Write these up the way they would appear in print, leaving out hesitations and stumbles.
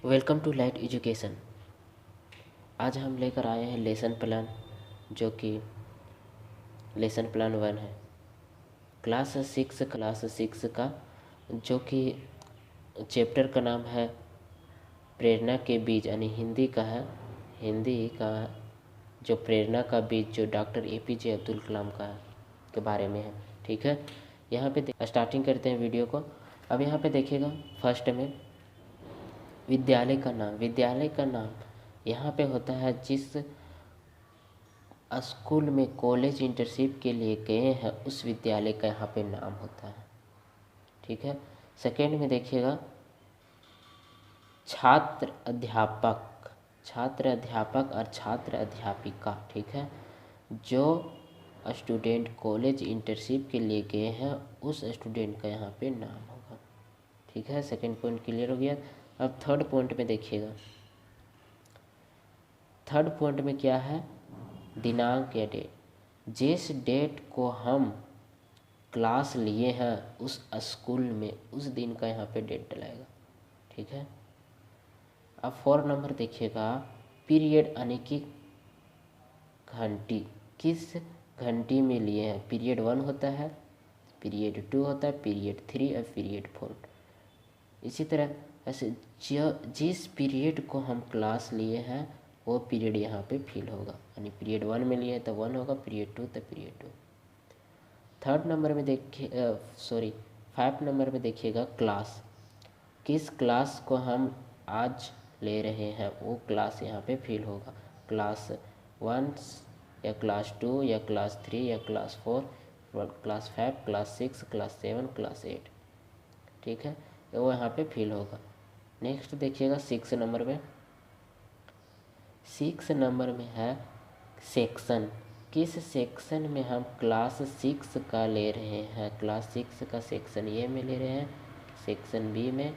Welcome to light education. आज हम लेकर आए हैं लेसन प्लान, जो कि लेसन प्लान 1 है, क्लास 6 का, जो कि चैप्टर का नाम है प्रेरणा के बीज, यानी हिंदी का है। हिंदी का जो प्रेरणा का बीज जो डॉक्टर APJ अब्दुल कलाम का है के बारे में है। ठीक है, यहाँ पे स्टार्टिंग करते हैं वीडियो को। अब यहाँ पे देखिएगा, फर्स्ट में विद्यालय का नाम। विद्यालय का नाम यहाँ पे होता है जिस स्कूल में कॉलेज इंटर्नशिप के लिए गए हैं उस विद्यालय का यहाँ पे नाम होता है। ठीक है, सेकेंड में देखिएगा छात्र अध्यापक। छात्र अध्यापक और छात्र अध्यापिका। ठीक है, जो स्टूडेंट कॉलेज इंटर्नशिप के लिए गए हैं उस स्टूडेंट का यहाँ पे नाम होगा। ठीक है, सेकेंड पॉइंट क्लियर हो गया। अब थर्ड पॉइंट में देखिएगा, थर्ड पॉइंट में क्या है, दिनांक या डेट। जिस डेट को हम क्लास लिए हैं उस स्कूल में उस दिन का यहाँ पे डेट डलाएगा। ठीक है, अब 4 नंबर देखिएगा, पीरियड यानी कि घंटी, किस घंटी में लिए हैं। पीरियड 1 होता है, पीरियड 2 होता है, पीरियड 3 और पीरियड 4। इसी तरह ऐसे जिस पीरियड को हम क्लास लिए हैं वो पीरियड यहाँ पे फिल होगा, यानी पीरियड 1 में लिए तो 1 होगा, पीरियड 2 तो पीरियड 2। थर्ड नंबर में देखिए, 5 नंबर में देखिएगा, क्लास। किस क्लास को हम आज ले रहे हैं वो क्लास यहाँ पे फिल होगा। क्लास 1 या क्लास 2 या क्लास 3 या class 4, class 5, class 6, class 7, class 8। ठीक है, वो यहाँ पे फिल होगा। नेक्स्ट देखिएगा 6 नंबर में। 6 नंबर में है सेक्शन। किस सेक्शन में हम क्लास 6 का ले रहे हैं। क्लास 6 का सेक्शन ए में ले रहे हैं, सेक्शन बी में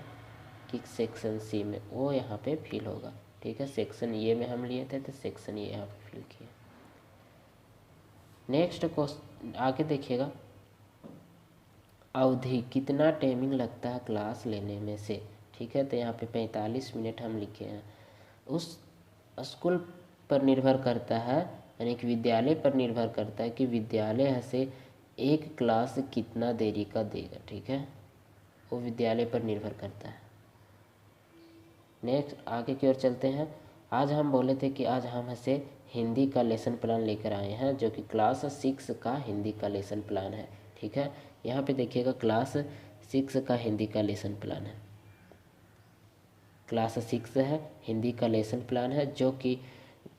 कि सेक्शन सी में, वो यहाँ पे फिल होगा। ठीक है, सेक्शन ए में हम लिए थे तो सेक्शन ए यहाँ पे फिल किया। नेक्स्ट क्वेश्चन आगे देखिएगा, अवधि, कितना टाइमिंग लगता है क्लास लेने में से। ठीक है, तो यहाँ पे 45 मिनट हम लिखे हैं। उस स्कूल पर निर्भर करता है, यानी कि विद्यालय पर निर्भर करता है कि विद्यालय से एक क्लास कितना देरी का देगा। ठीक है, वो विद्यालय पर निर्भर करता है। नेक्स्ट आगे की ओर चलते हैं। आज हम बोले थे कि आज हम ऐसे हिंदी का लेसन प्लान लेकर आए हैं, जो कि क्लास 6 का हिंदी का लेसन प्लान है। ठीक है, यहाँ पे देखिएगा क्लास 6 का हिंदी का लेसन प्लान है। क्लास 6 है, हिंदी का लेसन प्लान है, जो कि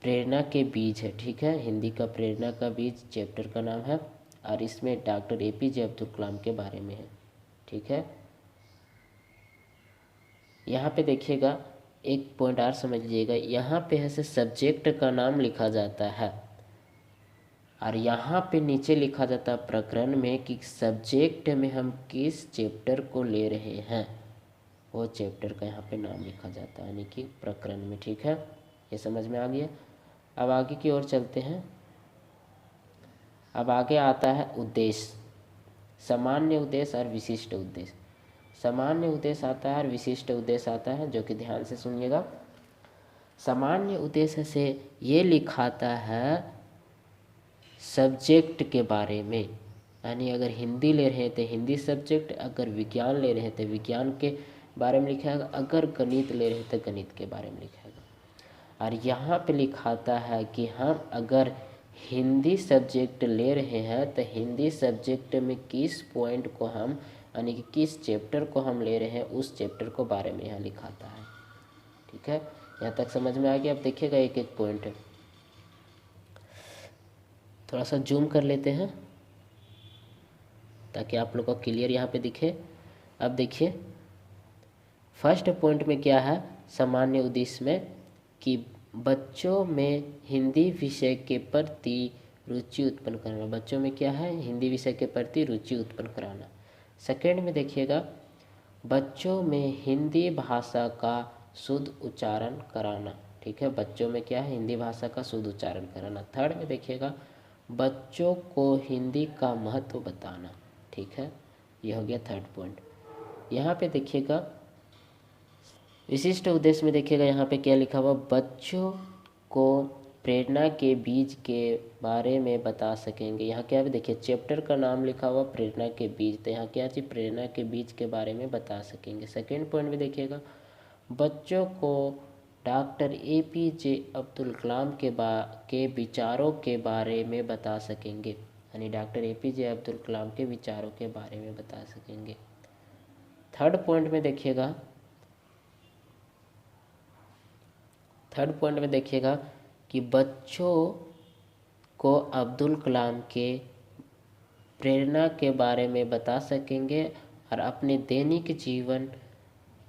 प्रेरणा के बीज है। ठीक है, हिंदी का प्रेरणा का बीज चैप्टर का नाम है और इसमें डॉक्टर APJ अब्दुल कलाम के बारे में है। ठीक है, यहाँ पे देखिएगा एक पॉइंट और समझ लीजिएगा, यहाँ पे ऐसे सब्जेक्ट का नाम लिखा जाता है और यहाँ पे नीचे लिखा जाता है प्रकरण में कि सब्जेक्ट में हम किस चैप्टर को ले रहे हैं, वो चैप्टर का यहाँ पे नाम लिखा जाता है, यानी कि प्रकरण में। ठीक है, ये समझ में आ गया। अब आगे की ओर चलते हैं। अब आगे आता है उद्देश्य, सामान्य उद्देश्य और विशिष्ट उद्देश्य। सामान्य उद्देश्य आता है और विशिष्ट उद्देश्य आता है, जो कि ध्यान से सुनिएगा। सामान्य उद्देश्य से ये लिखाता है सब्जेक्ट के बारे में, यानी अगर हिंदी ले रहे हैं तो हिंदी सब्जेक्ट, अगर विज्ञान ले रहे हैं तो विज्ञान के बारे में लिखाएगा, अगर गणित ले रहे हैं तो गणित के बारे में लिखाएगा। और यहाँ पे लिखाता है कि हम अगर हिंदी सब्जेक्ट ले रहे हैं तो हिंदी सब्जेक्ट में किस पॉइंट को हम, यानी कि किस चैप्टर को हम ले रहे हैं उस चैप्टर को बारे में यहाँ लिखाता है। ठीक है, यहाँ तक समझ में आ गया। अब देखिएगा एक एक पॉइंट, थोड़ा सा जूम कर लेते हैं ताकि आप लोग को क्लियर यहाँ पे दिखे। अब देखिए फर्स्ट पॉइंट में क्या है, सामान्य उद्देश्य में कि बच्चों में हिंदी विषय के प्रति रुचि उत्पन्न कराना। बच्चों में क्या है, हिंदी विषय के प्रति रुचि उत्पन्न कराना। सेकेंड में देखिएगा, बच्चों में हिंदी भाषा का शुद्ध उच्चारण कराना। ठीक है, बच्चों में क्या है, हिंदी भाषा का शुद्ध उच्चारण कराना। थर्ड में देखिएगा, बच्चों को हिंदी का महत्व बताना। ठीक है, ये हो गया थर्ड पॉइंट। यहाँ पे देखिएगा विशिष्ट उद्देश्य में देखिएगा यहाँ पे क्या लिखा हुआ, बच्चों को प्रेरणा के बीज के बारे में बता सकेंगे। यहाँ क्या है देखिए, चैप्टर का नाम लिखा हुआ प्रेरणा के बीज, तो यहाँ क्या चीज़, प्रेरणा के बीज के बारे में बता सकेंगे। सेकेंड पॉइंट में देखिएगा, बच्चों को डॉक्टर APJ अब्दुल कलाम के विचारों के बारे में बता सकेंगे, यानी डॉक्टर APJ अब्दुल कलाम के विचारों के बारे में बता सकेंगे। थर्ड पॉइंट में देखिएगा, कि बच्चों को अब्दुल कलाम के प्रेरणा के बारे में बता सकेंगे और अपने दैनिक जीवन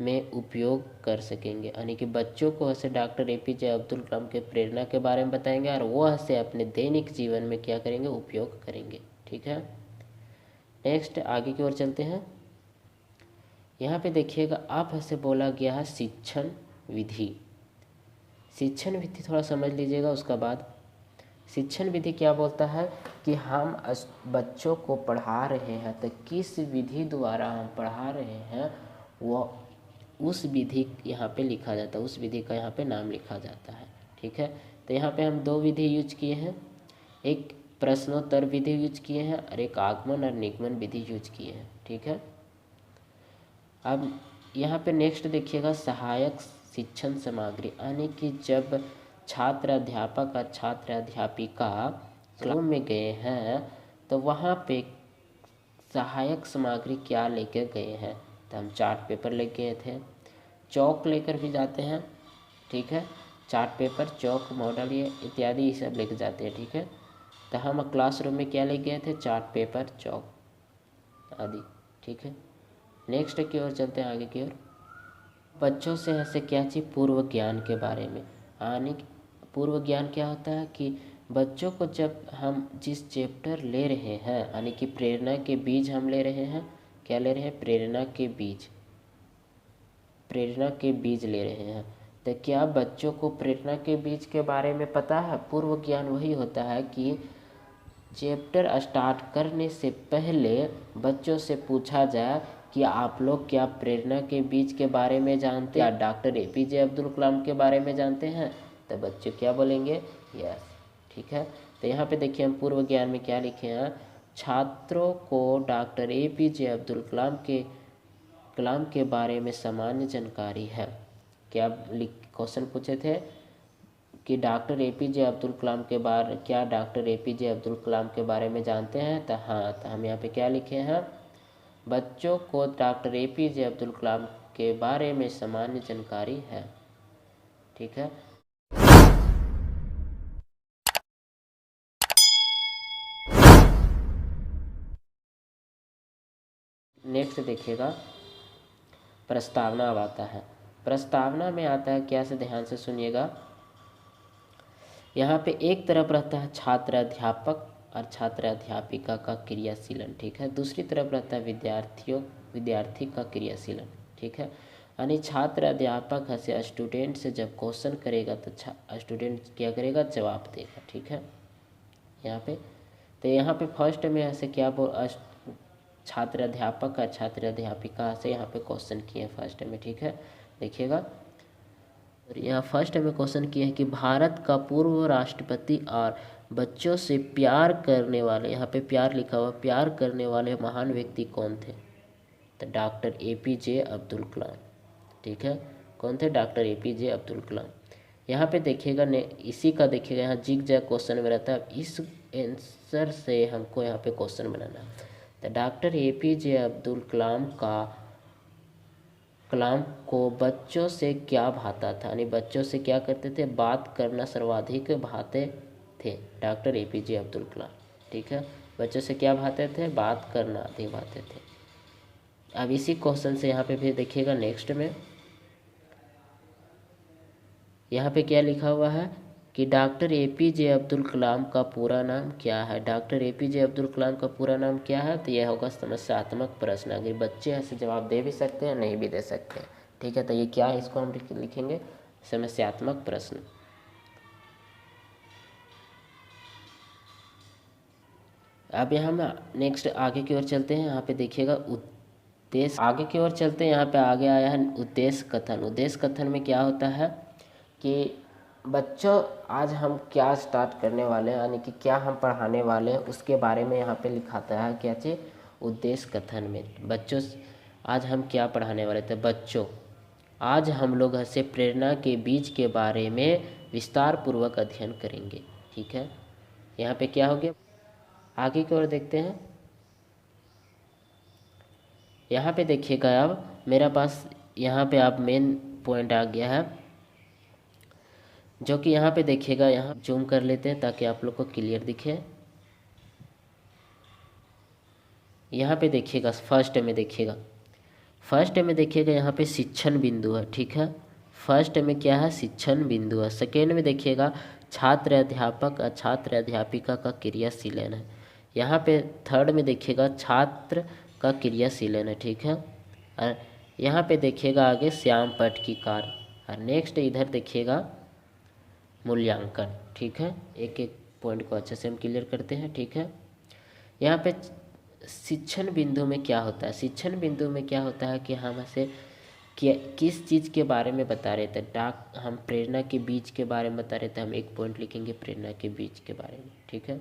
में उपयोग कर सकेंगे, यानी कि बच्चों को ऐसे डॉक्टर APJ अब्दुल कलाम के प्रेरणा के बारे में बताएंगे और वो ऐसे अपने दैनिक जीवन में क्या करेंगे, उपयोग करेंगे। ठीक है, नेक्स्ट आगे की ओर चलते हैं। यहाँ पे देखिएगा, आप ऐसे बोला गया है शिक्षण विधि। शिक्षण विधि थोड़ा समझ लीजिएगा। उसका बाद शिक्षण विधि क्या बोलता है कि हम बच्चों को पढ़ा रहे हैं, तो किस विधि द्वारा हम पढ़ा रहे हैं वो उस विधि यहाँ पे लिखा जाता है, उस विधि का यहाँ पे नाम लिखा जाता है। ठीक है, तो यहाँ पे हम दो विधि यूज किए हैं, एक प्रश्नोत्तर विधि यूज किए हैं और एक आगमन और निगमन विधि यूज किए हैं। ठीक है, अब यहाँ पे नेक्स्ट देखिएगा, सहायक शिक्षण सामग्री, यानी कि जब छात्र अध्यापक और छात्र अध्यापिका क्लास में गए हैं तो वहाँ पे सहायक सामग्री क्या लेकर गए हैं, तो हम चार्ट पेपर लेके गए थे, चौक लेकर भी जाते हैं। ठीक है, चार्ट पेपर, चौक, मॉडल ये इत्यादि ये सब लेके जाते हैं। ठीक है, तो हम क्लासरूम में क्या लेके गए थे, चार्ट पेपर, चौक आदि। ठीक है, नेक्स्ट की ओर चलते हैं, आगे की ओर। बच्चों से ऐसे क्या चाहिए, पूर्व ज्ञान के बारे में, यानी पूर्व ज्ञान क्या होता है कि बच्चों को जब हम जिस चैप्टर ले रहे हैं, यानी कि प्रेरणा के बीज हम ले रहे हैं, क्या ले रहे हैं, प्रेरणा के बीज, प्रेरणा के बीज ले रहे हैं, तो क्या बच्चों को प्रेरणा के बीज के बारे में पता है। पूर्व ज्ञान वही होता है कि चैप्टर स्टार्ट करने से पहले बच्चों से पूछा जाए कि आप लोग क्या प्रेरणा के बीज के बारे में जानते हैं, या डॉक्टर APJ अब्दुल कलाम के बारे में जानते हैं, तो बच्चे क्या बोलेंगे, यस। ठीक है, तो यहाँ पे देखिए हम पूर्व ज्ञान में क्या लिखे हैं, छात्रों को डॉक्टर APJ अब्दुल कलाम के बारे में सामान्य जानकारी है। क्या क्वेश्चन पूछे थे कि डॉक्टर APJ अब्दुल कलाम के बारे, क्या डॉक्टर APJ अब्दुल कलाम के बारे में जानते हैं, तो हाँ, तो हम यहाँ पे क्या लिखे हैं, बच्चों को डॉक्टर APJ अब्दुल कलाम के बारे में सामान्य जानकारी है। ठीक है, नेक्स्ट देखिएगा, प्रस्तावना अब आता है। प्रस्तावना में आता है क्या, से ध्यान से सुनिएगा। यहाँ पे एक तरफ रहता है छात्र अध्यापक और छात्र अध्यापिका का क्रियाशीलन। ठीक है, दूसरी तरफ रहता है विद्यार्थी का क्रियाशीलन। ठीक है, यानी छात्र अध्यापक से स्टूडेंट से जब क्वेश्चन करेगा तो स्टूडेंट क्या करेगा, जवाब देगा। ठीक है, यहाँ पे तो यहाँ पे फर्स्ट में ऐसे क्या छात्र अध्यापक और छात्र अध्यापिका से यहाँ पे क्वेश्चन किए फर्स्ट में। ठीक है, देखिएगा, यहाँ फर्स्ट में क्वेश्चन किया है कि भारत का पूर्व राष्ट्रपति और बच्चों से प्यार करने वाले, यहाँ पे प्यार लिखा हुआ, प्यार करने वाले महान व्यक्ति कौन थे, तो डॉक्टर APJ अब्दुल कलाम। ठीक है, कौन थे, डॉक्टर APJ अब्दुल कलाम। यहाँ पे देखिएगा इसी का देखिएगा, यहाँ जिग जैग क्वेश्चन में रहता है, इस आंसर से हमको यहाँ पे क्वेश्चन बनाना है। तो डॉक्टर APJ अब्दुल कलाम को बच्चों से क्या भाता था, यानी बच्चों से क्या करते थे, बात करना सर्वाधिक भाते थे डॉक्टर APJ अब्दुल कलाम। ठीक है, बच्चों से क्या भाते थे, बात करना अधिक भाते थे। अब इसी क्वेश्चन से यहाँ पे भी देखिएगा, नेक्स्ट में यहाँ पे क्या लिखा हुआ है कि डॉक्टर APJ अब्दुल कलाम का पूरा नाम क्या है, डॉक्टर APJ अब्दुल कलाम का पूरा नाम क्या है, तो यह होगा समस्यात्मक प्रश्न। अगर बच्चे ऐसे जवाब दे भी सकते हैं, नहीं भी दे सकते हैं। ठीक है, तो ये क्या है, इसको हम लिखेंगे समस्यात्मक प्रश्न। अब यहाँ हम नेक्स्ट आगे की ओर चलते हैं। यहाँ पे देखिएगा उद्देश्य, आगे की ओर चलते हैं। यहाँ पे आगे आया है उद्देश्य कथन। उद्देश्य कथन में क्या होता है कि बच्चों आज हम क्या स्टार्ट करने वाले हैं, यानी कि क्या हम पढ़ाने वाले हैं उसके बारे में यहाँ पे लिखाता है। क्या चीज़? उद्देश्य कथन में बच्चों आज हम क्या पढ़ाने वाले थे। बच्चों आज हम लोग ऐसे प्रेरणा के बीज के बारे में विस्तार पूर्वक अध्ययन करेंगे। ठीक है, यहाँ पे क्या हो गया, आगे की ओर देखते हैं। यहाँ पे देखिएगा, अब मेरा पास यहाँ पे आप मेन पॉइंट आ गया है, जो कि यहाँ पे देखिएगा, यहाँ जूम कर लेते हैं ताकि आप लोग को क्लियर दिखे। यहाँ पे देखिएगा फर्स्ट में देखिएगा, फर्स्ट में देखिएगा यहाँ पे शिक्षण बिंदु है। ठीक है, फर्स्ट में क्या है, शिक्षण बिंदु है। सेकेंड में देखिएगा छात्र अध्यापक और छात्र अध्यापिका का क्रियाशीलन है। यहाँ पे थर्ड में देखिएगा छात्र का क्रियाशीलन है। ठीक है, और यहाँ पे देखिएगा आगे श्याम पट की कार, और नेक्स्ट इधर देखिएगा मूल्यांकन। ठीक है, एक एक पॉइंट को अच्छे से हम क्लियर करते हैं। ठीक है, यहाँ पे शिक्षण बिंदु में क्या होता है, शिक्षण बिंदु में क्या होता है कि हम ऐसे किस चीज़ के बारे में बता रहे थे, हम प्रेरणा के बीज के बारे में बता रहे थे। हम एक पॉइंट लिखेंगे प्रेरणा के बीज के बारे में। ठीक है,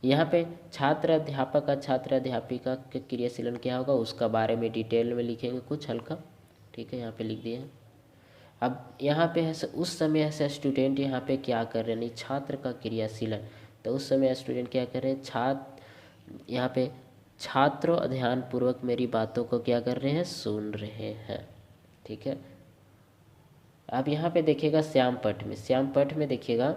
यहाँ पे छात्र अध्यापक का छात्र अध्यापिका के क्रियाशीलन क्या होगा उसका बारे में डिटेल में लिखेंगे कुछ हल्का। ठीक है, यहाँ पे लिख दिए हैं। अब यहाँ पे है उस समय ऐसे स्टूडेंट यहाँ पे क्या कर रहे हैं, नहीं छात्र का क्रियाशीलन, तो उस समय स्टूडेंट क्या कर रहे हैं, छात्र यहाँ पे छात्रों ध्यान पूर्वक मेरी बातों को क्या कर रहे हैं, सुन रहे हैं। ठीक है, अब यहाँ पे देखिएगा श्याम पट में, श्याम पट में देखिएगा,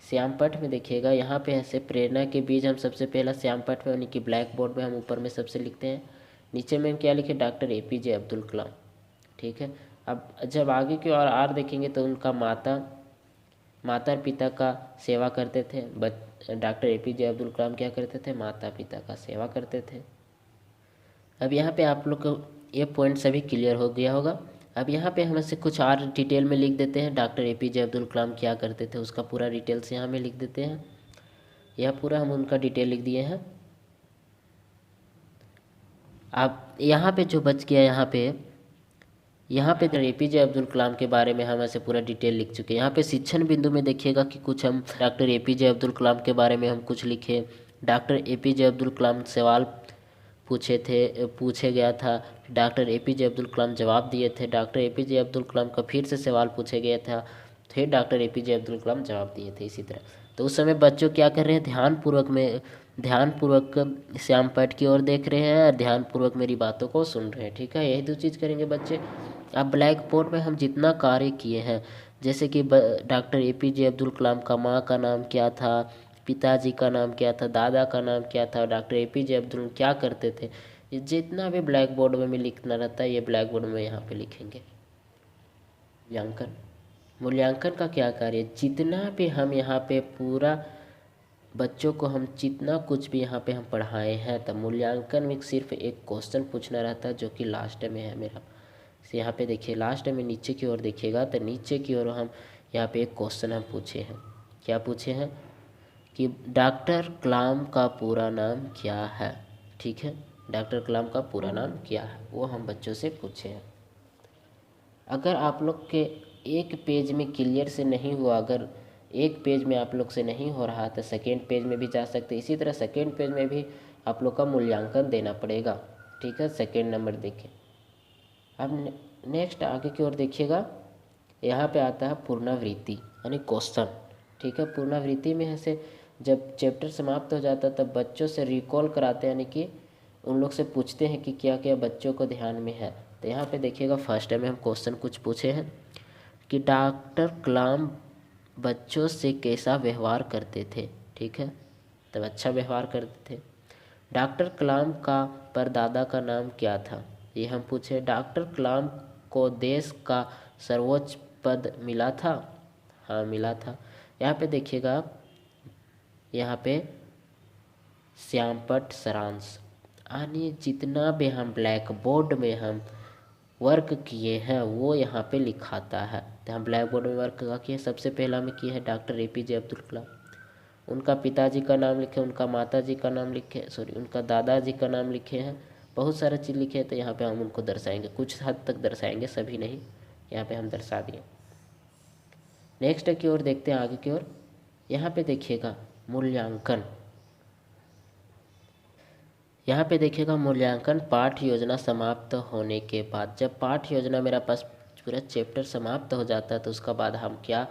श्याम पट में देखिएगा यहाँ पे ऐसे प्रेरणा के बीज हम सबसे पहला श्याम पट में यानी कि ब्लैक बोर्ड में हम ऊपर में सबसे लिखते हैं। नीचे में हम क्या लिखे, डॉक्टर APJ अब्दुल कलाम। ठीक है, अब जब आगे की ओर आर देखेंगे तो उनका माता पिता का सेवा करते थे। डॉक्टर APJ अब्दुल कलाम क्या करते थे, माता पिता का सेवा करते थे। अब यहाँ पे आप लोग को ये पॉइंट सभी क्लियर हो गया होगा। अब यहाँ पे हम ऐसे कुछ और डिटेल में लिख देते हैं, डॉक्टर APJ अब्दुल कलाम क्या करते थे उसका पूरा डिटेल्स यहाँ में लिख देते हैं। यह पूरा हम उनका डिटेल लिख दिए हैं। अब यहाँ पे जो बच गया, यहाँ पे APJ अब्दुल कलाम के बारे में हम ऐसे पूरा डिटेल लिख चुके हैं। यहाँ पे शिक्षण बिंदु में देखिएगा कि कुछ हम डॉक्टर APJ अब्दुल कलाम के बारे में हम कुछ लिखे। डॉक्टर APJ अब्दुल कलाम सवाल पूछे गया था, डॉक्टर APJ अब्दुल कलाम जवाब दिए थे। डॉक्टर APJ अब्दुल कलाम का फिर से सवाल पूछे गया था, फिर डॉक्टर APJ अब्दुल कलाम जवाब दिए थे। इसी तरह तो उस समय बच्चों क्या कर रहे हैं, ध्यानपूर्वक श्याम पट की ओर देख रहे हैं और ध्यानपूर्वक मेरी बातों को सुन रहे हैं। ठीक है, यही दो चीज़ करेंगे बच्चे। अब ब्लैक बोर्ड में हम जितना कार्य किए हैं, जैसे कि डॉक्टर APJ अब्दुल कलाम का माँ का नाम क्या था, पिताजी का नाम क्या था, दादा का नाम क्या था, डॉक्टर APJ अब्दुल क्या करते थे, जितना भी ब्लैक बोर्ड में लिखना रहता है ये ब्लैक बोर्ड में यहाँ पे लिखेंगे। मूल्यांकन का क्या कार्य, जितना भी हम यहाँ पे पूरा बच्चों को हम जितना कुछ भी यहाँ पे हम पढ़ाए हैं, तब मूल्यांकन में सिर्फ एक क्वेश्चन पूछना रहता है जो कि लास्ट में है मेरा। यहाँ पे देखिए लास्ट में नीचे की ओर देखिएगा तो नीचे की ओर हम यहाँ पे एक क्वेश्चन हम पूछे हैं। क्या पूछे हैं कि डॉक्टर कलाम का पूरा नाम क्या है। ठीक है, डॉक्टर कलाम का पूरा नाम क्या है वो हम बच्चों से पूछे हैं। अगर आप लोग के एक पेज में क्लियर से नहीं हुआ, अगर एक पेज में आप लोग से नहीं हो रहा तो सेकेंड पेज में भी जा सकते। इसी तरह सेकेंड पेज में भी आप लोग का मूल्यांकन देना पड़ेगा। ठीक है, सेकेंड नंबर देखें। अब नेक्स्ट आगे की ओर देखिएगा, यहाँ पे आता है पुनरावृत्ति यानी क्वेश्चन। ठीक है, पुनरावृत्ति में ऐसे जब चैप्टर समाप्त हो जाता है तब बच्चों से रिकॉल कराते हैं, यानी कि उन लोग से पूछते हैं कि क्या क्या बच्चों को ध्यान में है। तो यहाँ पे देखिएगा फर्स्ट में हम क्वेश्चन कुछ पूछे हैं कि डॉक्टर कलाम बच्चों से कैसा व्यवहार करते थे। ठीक है, तब अच्छा व्यवहार करते थे। डॉक्टर कलाम का परदादा का नाम क्या था, ये हम पूछे। डॉक्टर कलाम को देश का सर्वोच्च पद मिला था, हाँ मिला था। यहाँ पे देखिएगा, यहाँ पे श्यामपट सारांश, यानी जितना भी हम ब्लैक बोर्ड में हम वर्क किए हैं वो यहाँ पे लिखाता है। तो हम ब्लैक बोर्ड में वर्क किए, सबसे पहला में किए है डॉक्टर APJ अब्दुल कलाम। उनका पिताजी का नाम लिखे, उनका माताजी का नाम लिखे, उनका दादाजी का नाम लिखे हैं, बहुत सारा चीज़ लिखे हैं तो यहाँ पे हम उनको दर्शाएंगे, कुछ हद तक दर्शाएंगे, सभी नहीं, यहाँ पे हम दर्शा दिए। नेक्स्ट की ओर देखते हैं, आगे की ओर। यहाँ पे देखिएगा मूल्यांकन। यहाँ पे देखिएगा मूल्यांकन पाठ योजना समाप्त होने के बाद। जब पाठ योजना मेरा पास पूरा चैप्टर समाप्त हो जाता है तो उसका बाद हम क्या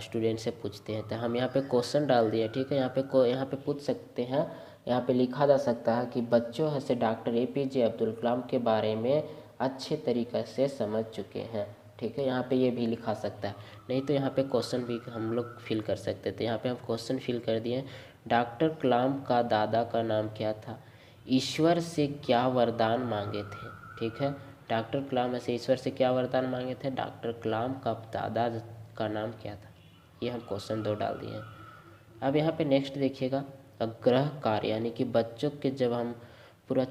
स्टूडेंट से पूछते हैं, तो हम यहाँ पे क्वेश्चन डाल दिए, ठीक है। यहाँ पे पूछ सकते हैं, यहाँ पे लिखा जा सकता है कि बच्चों से डॉक्टर APJ अब्दुल कलाम के बारे में अच्छे तरीक़े से समझ चुके हैं, ठीक है। यहाँ पे ये भी लिखा सकता है, नहीं तो यहाँ पे क्वेश्चन भी हम लोग फिल कर सकते थे। यहाँ पे हम क्वेश्चन फिल कर दिए, डॉक्टर कलाम का दादा का नाम क्या था, ईश्वर से क्या वरदान मांगे थे, ठीक है। डॉक्टर कलाम ऐसे ईश्वर से क्या वरदान मांगे थे, डॉक्टर कलाम का दादा का नाम क्या था, ये हम क्वेश्चन 2 डाल दिए हैं। अब यहाँ पे नेक्स्ट देखिएगा गृह कार्य, यानी कि बच्चों के जब हम पूरा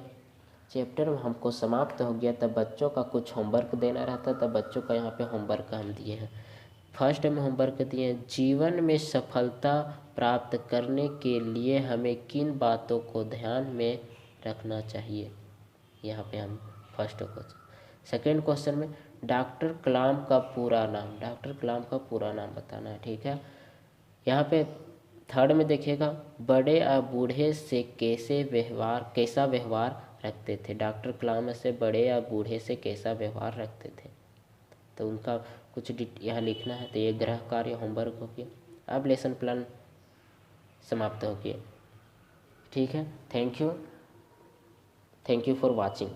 चैप्टर हमको समाप्त हो गया तब बच्चों का कुछ होमवर्क देना रहता, तब बच्चों का यहाँ पे होमवर्क हम दिए हैं। फर्स्ट में होमवर्क दिए, जीवन में सफलता प्राप्त करने के लिए हमें किन बातों को ध्यान में रखना चाहिए, यहाँ पे हम फर्स्ट क्वेश्चन। सेकेंड क्वेश्चन में डॉक्टर कलाम का पूरा नाम, डॉक्टर कलाम का पूरा नाम बताना है, ठीक है। यहाँ पे थर्ड में देखिएगा बड़े और बूढ़े से कैसा व्यवहार रखते थे, डॉक्टर कलाम से बड़े या बूढ़े से कैसा व्यवहार रखते थे, तो उनका कुछ यहाँ लिखना है। तो ये गृह कार्य होमवर्क हो गया। अब लेसन प्लान समाप्त हो गया, ठीक है। Thank you for watching.